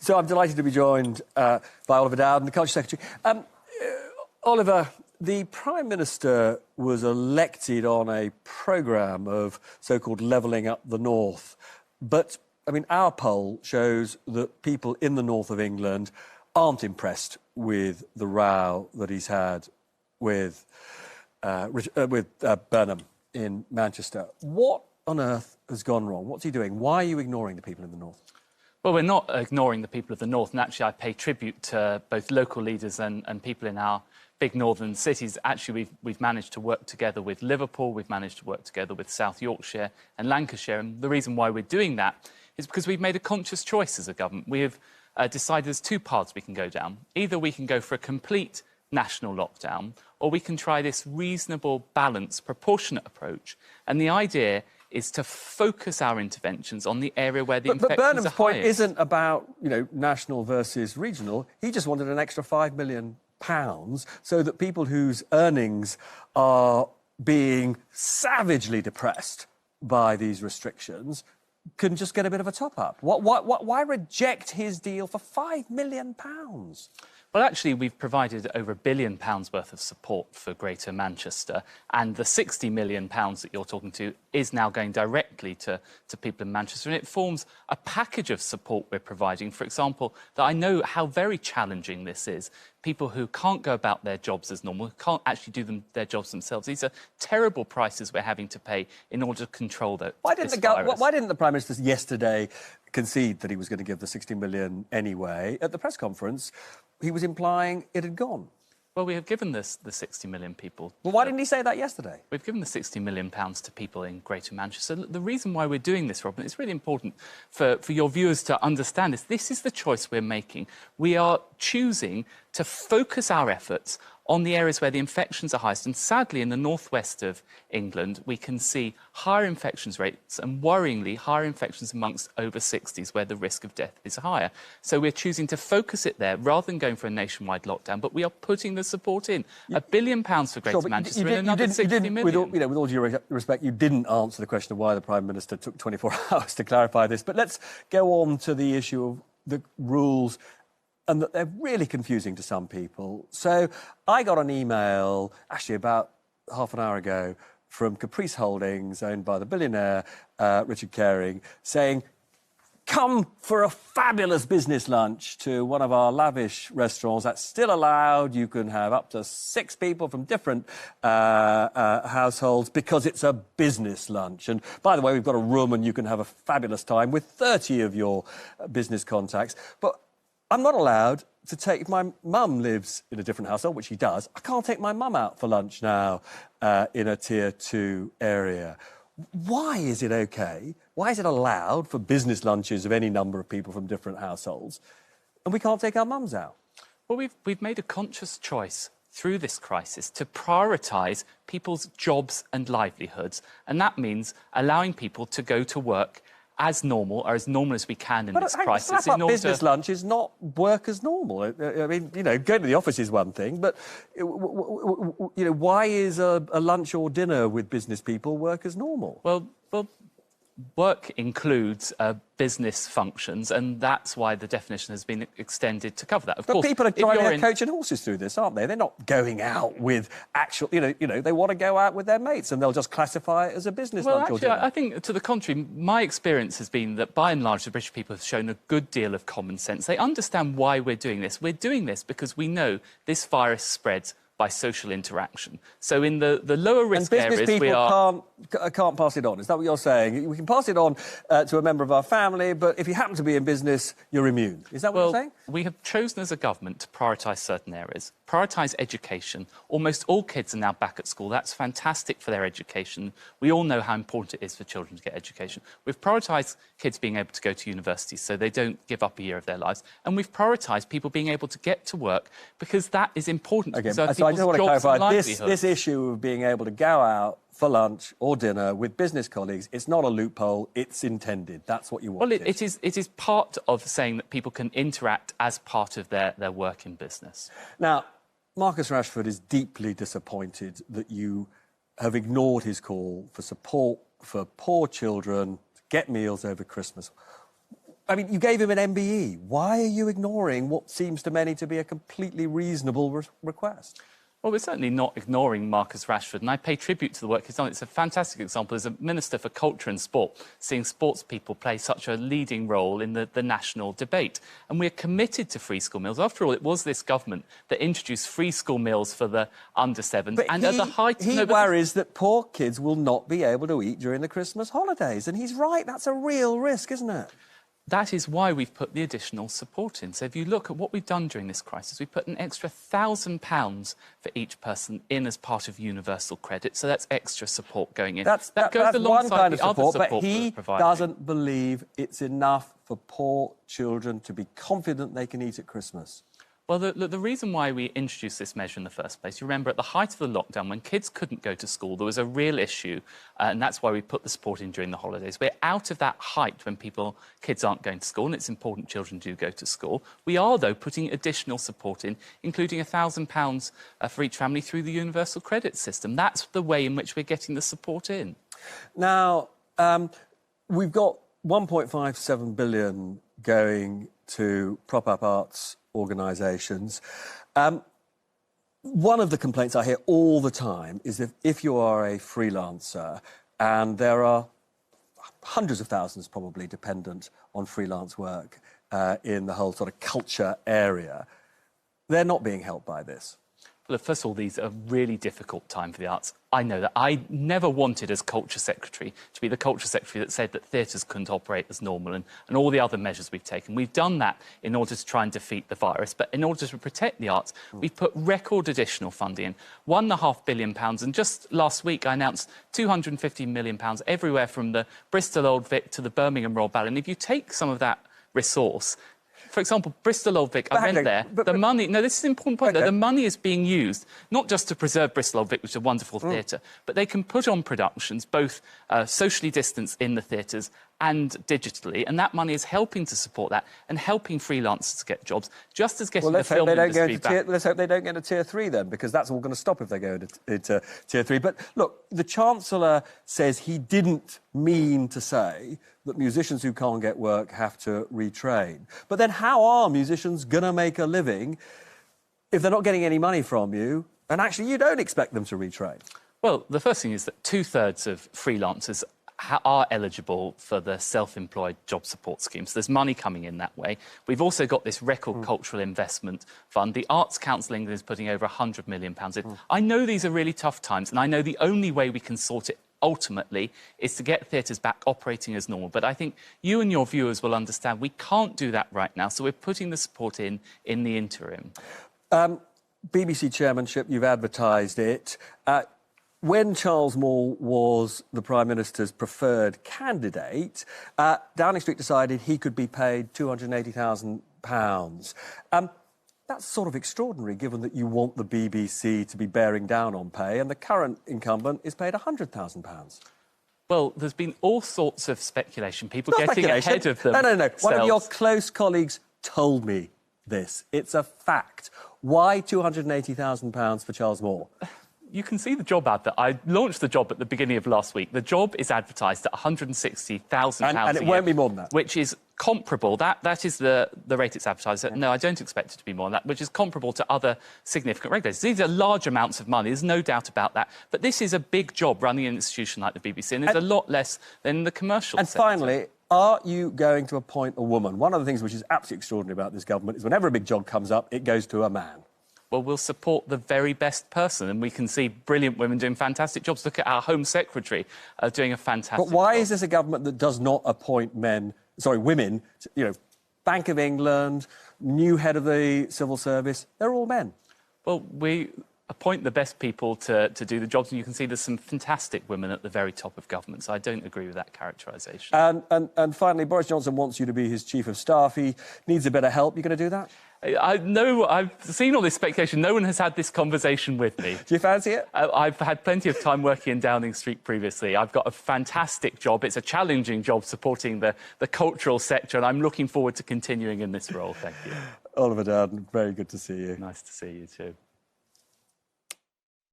So I'm delighted to be joined by Oliver Dowden, the Culture Secretary. Oliver, the Prime Minister was elected on a programme of so-called levelling up the North. But, I mean, our poll shows that people in the north of England aren't impressed with the row that he's had with Burnham in Manchester. What on earth has gone wrong? What's he doing? Why are you ignoring the people in the north? Well, we're not ignoring the people of the north, and actually I pay tribute to both local leaders and people in our big northern cities. Actually, we've managed to work together with Liverpool, we've managed to work together with South Yorkshire and Lancashire, and the reason why we're doing that is because we've made a conscious choice as a government. We have decided there's two paths we can go down. Either we can go for a complete national lockdown, or we can try this reasonable, balanced, proportionate approach, and the idea is to focus our interventions on the area where the infections are highest. But Burnham's point isn't about, national versus regional. He just wanted an extra £5 million so that people whose earnings are being savagely depressed by these restrictions can just get a bit of a top-up. Why reject his deal for £5 million? Well, actually, we've provided over £1 billion worth of support for Greater Manchester, and the £60 million that you're talking to is now going directly to people in Manchester, and it forms a package of support we're providing. For example, that I know how very challenging this is. People who can't go about their jobs as normal, who can't actually do their jobs themselves. These are terrible prices we're having to pay in order to control this virus. Why didn't the Prime Minister yesterday concede that he was going to give the £60 million anyway? At the press conference, he was implying it had gone. Well, we have given the 60 million people... Well, why didn't he say that yesterday? We've given the £60 million to people in Greater Manchester. The reason why we're doing this, Robin, it's really important for your viewers to understand this. This is the choice we're making. We are choosing to focus our efforts on the areas where the infections are highest. And sadly, in the northwest of England, we can see higher infections rates and, worryingly, higher infections amongst over 60s, where the risk of death is higher. So we're choosing to focus it there rather than going for a nationwide lockdown. But we are putting the support in. £1 billion for Greater Manchester and another 60 million. With all due respect, you didn't answer the question of why the Prime Minister took 24 hours to clarify this. But let's go on to the issue of the rules, and that they're really confusing to some people. So I got an email, actually about half an hour ago, from Caprice Holdings, owned by the billionaire Richard Caring, saying, come for a fabulous business lunch to one of our lavish restaurants. That's still allowed. You can have up to 6 people from different households because it's a business lunch. And by the way, we've got a room and you can have a fabulous time with 30 of your business contacts. But I'm not allowed to take... If my mum lives in a different household, which she does, I can't take my mum out for lunch now in a Tier 2 area. Why is it OK? Why is it allowed for business lunches of any number of people from different households, and we can't take our mums out? Well, we've made a conscious choice through this crisis to prioritise people's jobs and livelihoods, and that means allowing people to go to work as normal, or as normal as we can in this crisis. Business lunch is not work as normal. I mean, going to the office is one thing, but, why is a lunch or dinner with business people work as normal? Well, work includes business functions, and that's why the definition has been extended to cover that. Of course, people are driving their coach and horses through this, aren't they? They're not going out with actual... they want to go out with their mates, and they'll just classify it as a business lunch or dinner. I think, to the contrary, my experience has been that, by and large, the British people have shown a good deal of common sense. They understand why we're doing this. We're doing this because we know this virus spreads by social interaction. So in the lower risk areas, business people can't pass it on. Is that what you're saying? We can pass it on to a member of our family, but if you happen to be in business, you're immune. Is that what you're saying? We have chosen as a government to prioritise certain areas, prioritise education. Almost all kids are now back at school. That's fantastic for their education. We all know how important it is for children to get education. We've prioritised kids being able to go to university so they don't give up a year of their lives. And we've prioritised people being able to get to work because that is important to preserve people's jobs and livelihoods. This issue of being able to go out for lunch or dinner with business colleagues, it's not a loophole, it's intended. That's what you want. Well, it is part of saying that people can interact as part of their work in business. Now, Marcus Rashford is deeply disappointed that you have ignored his call for support for poor children to get meals over Christmas. I mean, you gave him an MBE. Why are you ignoring what seems to many to be a completely reasonable request? Well, we're certainly not ignoring Marcus Rashford, and I pay tribute to the work he's done. It's a fantastic example as a Minister for Culture and Sport, seeing sports people play such a leading role in the national debate. And we're committed to free school meals. After all, it was this government that introduced free school meals for the under-7s. But and at the height... He worries that poor kids will not be able to eat during the Christmas holidays. And he's right, that's a real risk, isn't it? That is why we've put the additional support in. So if you look at what we've done during this crisis, we've put an extra £1,000 for each person in as part of universal credit. So that's extra support going in. That's goes alongside one kind of the other support, but he providing. doesn't believe it's enough for poor children to be confident they can eat at Christmas. Well, the reason why we introduced this measure in the first place, you remember at the height of the lockdown, when kids couldn't go to school, there was a real issue, and that's why we put the support in during the holidays. We're out of that height when kids aren't going to school, and it's important children do go to school. We are, though, putting additional support in, including £1,000 for each family through the universal credit system. That's the way in which we're getting the support in. Now, we've got £1.57 billion going to prop up arts organisations. One of the complaints I hear all the time is that if you are a freelancer, and there are hundreds of thousands probably dependent on freelance work in the whole sort of culture area, they're not being helped by this. Well, first of all, these are a really difficult time for the arts. I know that. I never wanted, as Culture Secretary, to be the Culture Secretary that said that theatres couldn't operate as normal and all the other measures we've taken. We've done that in order to try and defeat the virus, but in order to protect the arts, we've put record additional funding in, £1.5 billion, and just last week I announced £250 million everywhere from the Bristol Old Vic to the Birmingham Royal Ballet. And if you take some of that resource... For example, Bristol Old Vic, I went there, the money... No, this is an important point, though. The money is being used not just to preserve Bristol Old Vic, which is a wonderful theatre, but they can put on productions, both socially distanced in the theatres and digitally, and that money is helping to support that and helping freelancers to get jobs, just as getting the film industry back. Let's hope they don't get a Tier 3 then, because that's all going to stop if they go into Tier 3. But look, the Chancellor says he didn't mean to say that musicians who can't get work have to retrain. But then how are musicians going to make a living if they're not getting any money from you, and actually you don't expect them to retrain? Well, the first thing is that 2/3 of freelancers are eligible for the self-employed job support scheme. So there's money coming in that way. We've also got this record cultural investment fund. The Arts Council England is putting over £100 million in. I know these are really tough times, and I know the only way we can sort it ultimately is to get theatres back operating as normal. But I think you and your viewers will understand we can't do that right now, so we're putting the support in the interim. BBC chairmanship, you've advertised it. When Charles Moore was the Prime Minister's preferred candidate, Downing Street decided he could be paid £280,000. That's sort of extraordinary, given that you want the BBC to be bearing down on pay, and the current incumbent is paid £100,000. Well, there's been all sorts of speculation, people getting ahead of them. No. One of your close colleagues told me this. It's a fact. Why £280,000 for Charles Moore? You can see the job advert. I launched the job at the beginning of last week. The job is advertised at £160,000 and it won't be more than that. Which is comparable. That is the rate it's advertised at. No, I don't expect it to be more than that, which is comparable to other significant regulators. These are large amounts of money, there's no doubt about that. But this is a big job running an institution like the BBC, and it's a lot less than the commercial sector. And finally, are you going to appoint a woman? One of the things which is absolutely extraordinary about this government is whenever a big job comes up, it goes to a man. Well, we'll support the very best person, and we can see brilliant women doing fantastic jobs. Look at our Home Secretary doing a fantastic job. But why is this a government that does not appoint women, you know, Bank of England, new head of the civil service, they're all men? Well, we appoint the best people to do the jobs, and you can see there's some fantastic women at the very top of government, so I don't agree with that characterisation. And finally, Boris Johnson wants you to be his chief of staff. He needs a bit of help. You going to do that? I know, I've seen all this speculation. No one has had this conversation with me. Do you fancy it? I've had plenty of time working in Downing Street previously. I've got a fantastic job. It's a challenging job supporting the cultural sector, and I'm looking forward to continuing in this role. Thank you. Oliver Dowden, very good to see you. Nice to see you too.